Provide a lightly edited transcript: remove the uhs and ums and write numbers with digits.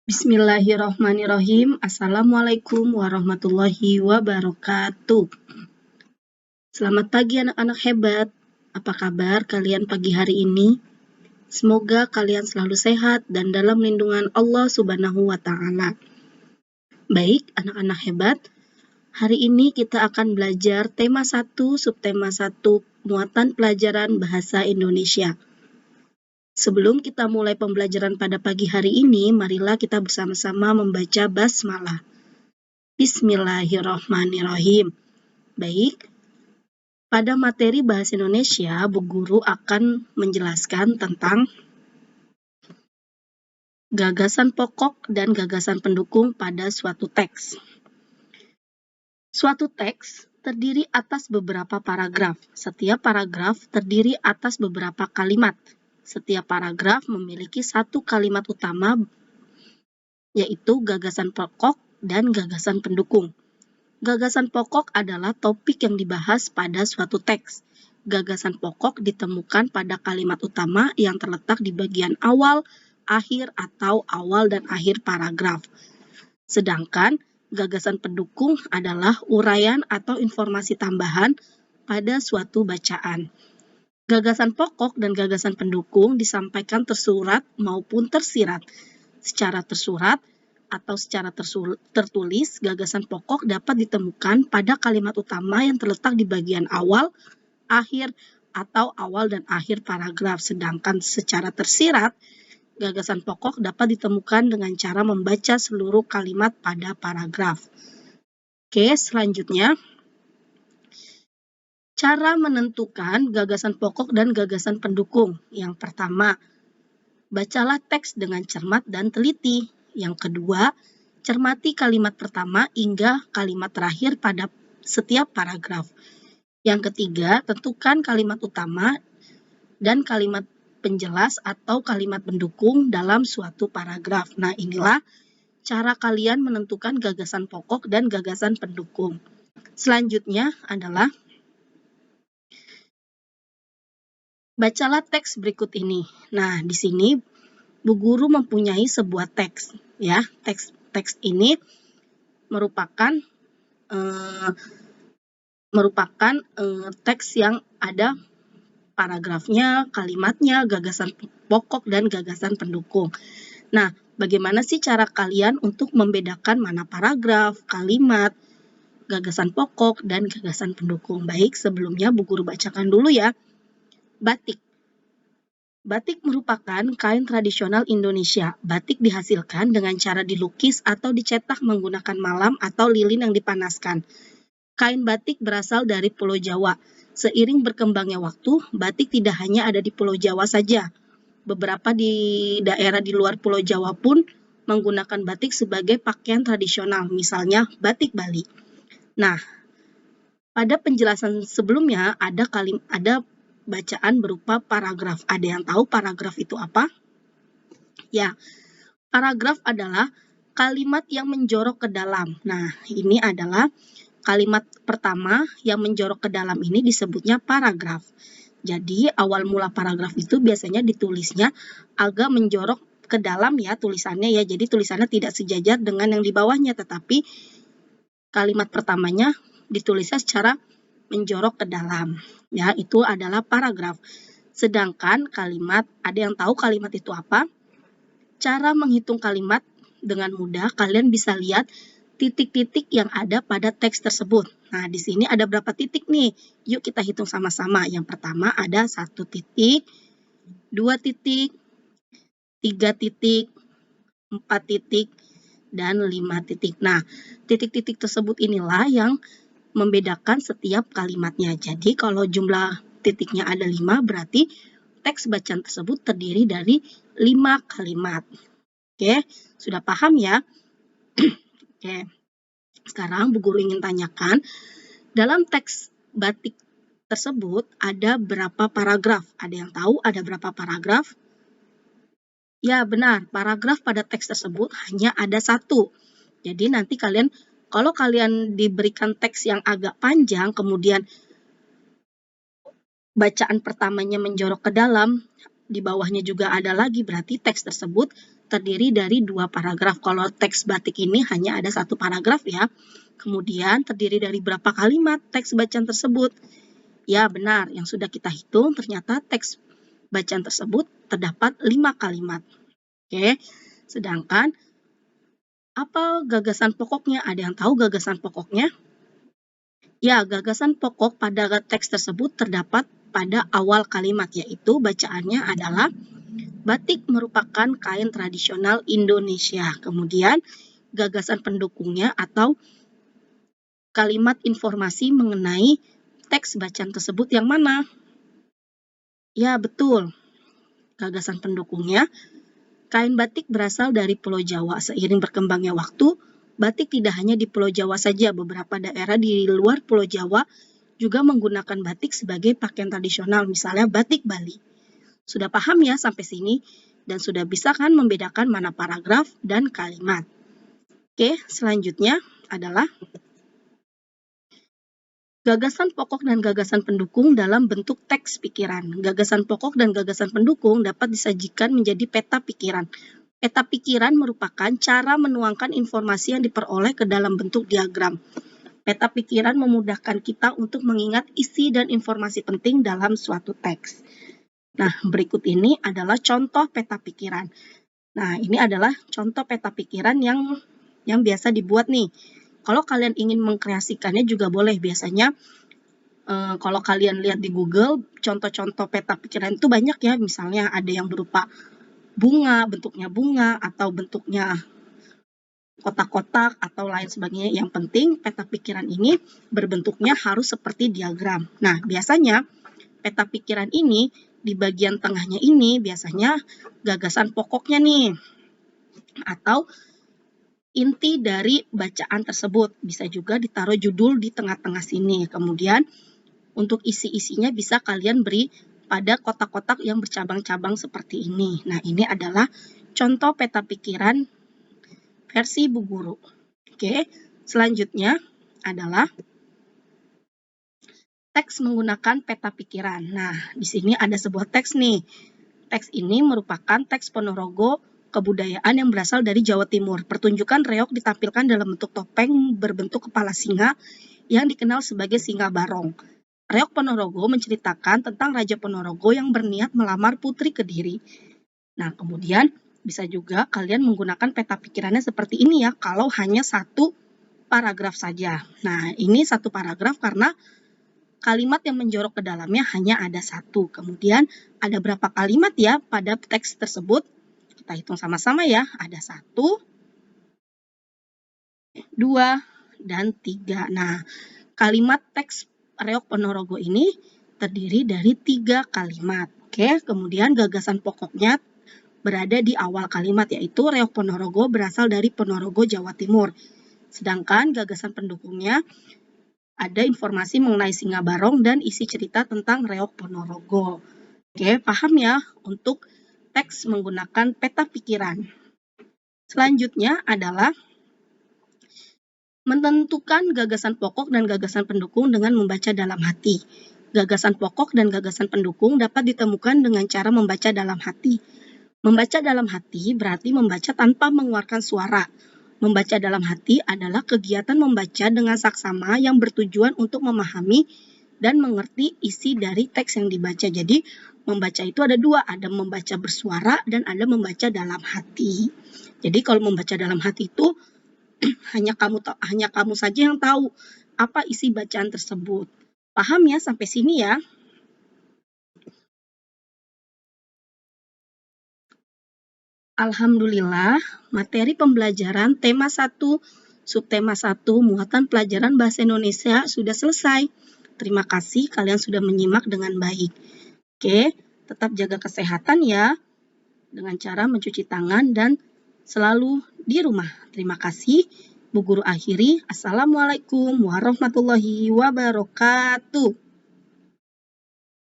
Bismillahirrahmanirrahim. Assalamualaikum warahmatullahi wabarakatuh. Selamat pagi anak-anak hebat. Apa kabar kalian pagi hari ini? Semoga kalian selalu sehat dan dalam lindungan Allah Subhanahu wa Ta'ala. Baik, anak-anak hebat. Hari ini kita akan belajar tema 1, subtema 1, muatan pelajaran bahasa Indonesia. Sebelum kita mulai pembelajaran pada pagi hari ini, marilah kita bersama-sama membaca basmalah. Bismillahirrahmanirrahim. Baik, pada materi bahasa Indonesia, Bu Guru akan menjelaskan tentang gagasan pokok dan gagasan pendukung pada suatu teks. Suatu teks terdiri atas beberapa paragraf. Setiap paragraf terdiri atas beberapa kalimat. Setiap paragraf memiliki satu kalimat utama, yaitu gagasan pokok dan gagasan pendukung. Gagasan pokok adalah topik yang dibahas pada suatu teks. Gagasan pokok ditemukan pada kalimat utama yang terletak di bagian awal, akhir, atau awal dan akhir paragraf. Sedangkan gagasan pendukung adalah uraian atau informasi tambahan pada suatu bacaan. Gagasan pokok dan gagasan pendukung disampaikan tersurat maupun tersirat. Secara tersurat atau secara tertulis, gagasan pokok dapat ditemukan pada kalimat utama yang terletak di bagian awal, akhir, atau awal dan akhir paragraf. Sedangkan secara tersirat, gagasan pokok dapat ditemukan dengan cara membaca seluruh kalimat pada paragraf. Oke, selanjutnya, cara menentukan gagasan pokok dan gagasan pendukung. Yang pertama, bacalah teks dengan cermat dan teliti. Yang kedua, cermati kalimat pertama hingga kalimat terakhir pada setiap paragraf. Yang ketiga, tentukan kalimat utama dan kalimat penjelas atau kalimat pendukung dalam suatu paragraf. Nah, inilah cara kalian menentukan gagasan pokok dan gagasan pendukung. Selanjutnya adalah bacalah teks berikut ini. Nah, di sini Bu Guru mempunyai sebuah teks, ya. Teks ini merupakan teks yang ada paragrafnya, kalimatnya, gagasan pokok dan gagasan pendukung. Nah, bagaimana sih cara kalian untuk membedakan mana paragraf, kalimat, gagasan pokok dan gagasan pendukung? Baik, sebelumnya Bu Guru bacakan dulu ya. Batik. Batik merupakan kain tradisional Indonesia. Batik dihasilkan dengan cara dilukis atau dicetak menggunakan malam atau lilin yang dipanaskan. Kain batik berasal dari Pulau Jawa. Seiring berkembangnya waktu, batik tidak hanya ada di Pulau Jawa saja. Beberapa di daerah di luar Pulau Jawa pun menggunakan batik sebagai pakaian tradisional, misalnya batik Bali. Nah, pada penjelasan sebelumnya ada bacaan berupa paragraf. Ada yang tahu paragraf itu apa? Ya, paragraf adalah kalimat yang menjorok ke dalam. Nah, ini adalah kalimat pertama yang menjorok ke dalam ini disebutnya paragraf. Jadi, awal mula paragraf itu biasanya ditulisnya agak menjorok ke dalam ya tulisannya ya. Jadi, tulisannya tidak sejajar dengan yang di bawahnya, tetapi kalimat pertamanya ditulisnya secara menjorok ke dalam. Ya, itu adalah paragraf. Sedangkan kalimat, ada yang tahu kalimat itu apa? Cara menghitung kalimat dengan mudah, kalian bisa lihat titik-titik yang ada pada teks tersebut. Nah, di sini ada berapa titik nih? Yuk kita hitung sama-sama. Yang pertama ada 1 titik, 2 titik, 3 titik, 4 titik, dan 5 titik. Nah, titik-titik tersebut inilah yang membedakan setiap kalimatnya. Jadi, kalau jumlah titiknya ada 5, berarti teks bacaan tersebut terdiri dari 5 kalimat. Oke, sudah paham ya? Oke, sekarang Bu Guru ingin tanyakan, dalam teks batik tersebut ada berapa paragraf? Ada yang tahu ada berapa paragraf? Ya, benar. Paragraf pada teks tersebut hanya ada 1. Jadi nanti kalau kalian diberikan teks yang agak panjang, kemudian bacaan pertamanya menjorok ke dalam, di bawahnya juga ada lagi, berarti teks tersebut terdiri dari 2 paragraf. Kalau teks batik ini hanya ada 1 paragraf ya. Kemudian terdiri dari berapa kalimat teks bacaan tersebut? Ya benar, yang sudah kita hitung ternyata teks bacaan tersebut terdapat 5 kalimat. Oke, sedangkan apa gagasan pokoknya? Ada yang tahu gagasan pokoknya? Ya, gagasan pokok pada teks tersebut terdapat pada awal kalimat, yaitu bacaannya adalah batik merupakan kain tradisional Indonesia. Kemudian gagasan pendukungnya atau kalimat informasi mengenai teks bacaan tersebut yang mana? Ya, betul. Gagasan pendukungnya, kain batik berasal dari Pulau Jawa. Seiring berkembangnya waktu, batik tidak hanya di Pulau Jawa saja, beberapa daerah di luar Pulau Jawa juga menggunakan batik sebagai pakaian tradisional, misalnya batik Bali. Sudah paham ya sampai sini? Dan sudah bisa kan membedakan mana paragraf dan kalimat. Oke, selanjutnya adalah gagasan pokok dan gagasan pendukung dalam bentuk teks pikiran. Gagasan pokok dan gagasan pendukung dapat disajikan menjadi peta pikiran. Peta pikiran merupakan cara menuangkan informasi yang diperoleh ke dalam bentuk diagram. Peta pikiran memudahkan kita untuk mengingat isi dan informasi penting dalam suatu teks. Nah, berikut ini adalah contoh peta pikiran. Nah, ini adalah contoh peta pikiran yang biasa dibuat nih. Kalau kalian ingin mengkreasikannya juga boleh. Biasanya kalau kalian lihat di Google, contoh-contoh peta pikiran itu banyak ya. Misalnya ada yang berupa bentuknya bunga, atau bentuknya kotak-kotak, atau lain sebagainya. Yang penting peta pikiran ini berbentuknya harus seperti diagram. Nah, biasanya peta pikiran ini di bagian tengahnya ini biasanya gagasan pokoknya nih, atau inti dari bacaan tersebut. Bisa juga ditaruh judul di tengah-tengah sini. Kemudian untuk isi-isinya bisa kalian beri pada kotak-kotak yang bercabang-cabang seperti ini. Nah, ini adalah contoh peta pikiran versi Bu Guru. Oke, selanjutnya adalah teks menggunakan peta pikiran. Nah, di sini ada sebuah teks nih. Teks ini merupakan teks Ponorogo kebudayaan yang berasal dari Jawa Timur. Pertunjukan reog ditampilkan dalam bentuk topeng berbentuk kepala singa yang dikenal sebagai Singa Barong. Reog Ponorogo menceritakan tentang Raja Ponorogo yang berniat melamar Putri Kediri. Nah, kemudian bisa juga kalian menggunakan peta pikirannya seperti ini ya, kalau hanya 1 paragraf saja. Nah, ini 1 paragraf karena kalimat yang menjorok ke dalamnya hanya ada 1. Kemudian ada berapa kalimat ya pada teks tersebut? Kita hitung sama-sama ya. Ada 1, 2, dan 3. Nah, kalimat teks reog Ponorogo ini terdiri dari 3 kalimat. Oke, kemudian gagasan pokoknya berada di awal kalimat, yaitu reog Ponorogo berasal dari Ponorogo, Jawa Timur. Sedangkan gagasan pendukungnya ada informasi mengenai Singa Barong dan isi cerita tentang reog Ponorogo. Oke, paham ya untuk teks menggunakan peta pikiran. Selanjutnya adalah menentukan gagasan pokok dan gagasan pendukung dengan membaca dalam hati. Gagasan pokok dan gagasan pendukung dapat ditemukan dengan cara membaca dalam hati. Membaca dalam hati berarti membaca tanpa mengeluarkan suara. Membaca dalam hati adalah kegiatan membaca dengan saksama yang bertujuan untuk memahami dan mengerti isi dari teks yang dibaca. Jadi, membaca itu ada 2, ada membaca bersuara dan ada membaca dalam hati. Jadi, kalau membaca dalam hati itu hanya kamu saja yang tahu apa isi bacaan tersebut. Paham ya sampai sini ya? Alhamdulillah, materi pembelajaran tema 1, subtema 1, muatan pelajaran bahasa Indonesia sudah selesai. Terima kasih kalian sudah menyimak dengan baik. Oke, tetap jaga kesehatan ya, dengan cara mencuci tangan dan selalu di rumah. Terima kasih. Bu Guru akhiri. Assalamualaikum warahmatullahi wabarakatuh.